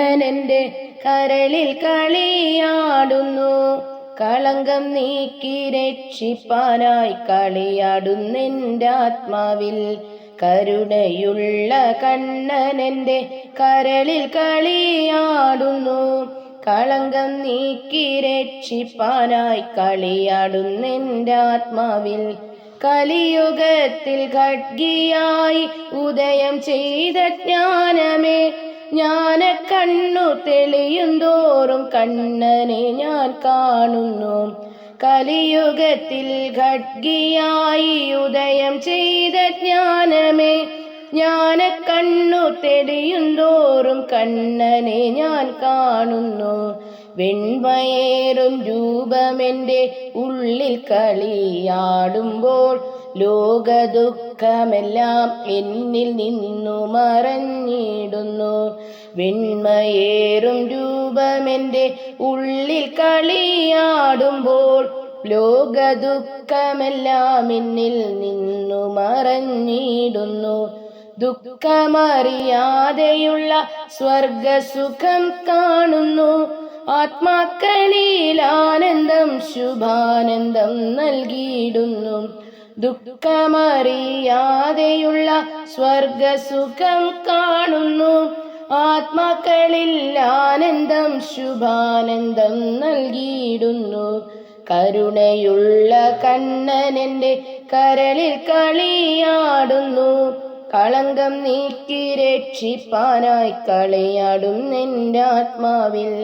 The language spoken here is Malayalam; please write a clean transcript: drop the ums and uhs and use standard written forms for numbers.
കണ്ണനെന്റെ കരളിൽ കളിയാടുന്നു. കളങ്കം നീക്കി രക്ഷിപ്പാനായി കളിയാടുന്നെൻ്റെ ആത്മാവിൽ. കരുണയുള്ള കണ്ണനെന്റെ കരളിൽ കളിയാടുന്നു. കളങ്കം നീക്കി രക്ഷിപ്പാനായി കളിയാടുന്നെൻ്റെ ആത്മാവിൽ. കലിയുഗത്തിൽ ഖഡ്ഗിയായി ഉദയം ചെയ്ത ജ്ഞാനമേ, ജ്ഞാന കണ്ണു തെളിയും തോറും കണ്ണനെ ഞാൻ കാണുന്നു. കലിയുഗത്തിൽ ഖഡ്ഗിയായി ഉദയം ചെയ്ത ജ്ഞാനമേ, ജ്ഞാന കണ്ണു തെളിയും തോറും കണ്ണനെ ഞാൻ കാണുന്നു. വെണ്മയേറും രൂപമെൻ്റെ ഉള്ളിൽ കളിയാടുമ്പോൾ ലോകദുഃഖമെല്ലാം എന്നിൽ നിന്നു മറഞ്ഞിടുന്നു. വെണ്മയേറും രൂപമെൻ്റെ ഉള്ളിൽ കളിയാടുമ്പോൾ ലോകദുഃഖമെല്ലാം എന്നിൽ നിന്നു മറഞ്ഞിടുന്നു. ദുഃഖമറിയാതെയുള്ള സ്വർഗസുഖം കാണുന്നു. ആത്മാക്കളിൽ ആനന്ദം ശുഭാനന്ദം നൽകിയിടുന്നു. ദുഃഖമറിയാതെയുള്ള സ്വർഗസുഖം കാണുന്നു. ആത്മാക്കളിൽ ആനന്ദം ശുഭാനന്ദം നൽകിയിടുന്നു. കരുണയുള്ള കണ്ണനെന്റെ കരളിൽ കളിയാടുന്നു. കളങ്കം നീക്കി രക്ഷിപ്പാനായി കളിയാടുന്നെൻ്റെ ആത്മാവിൽ.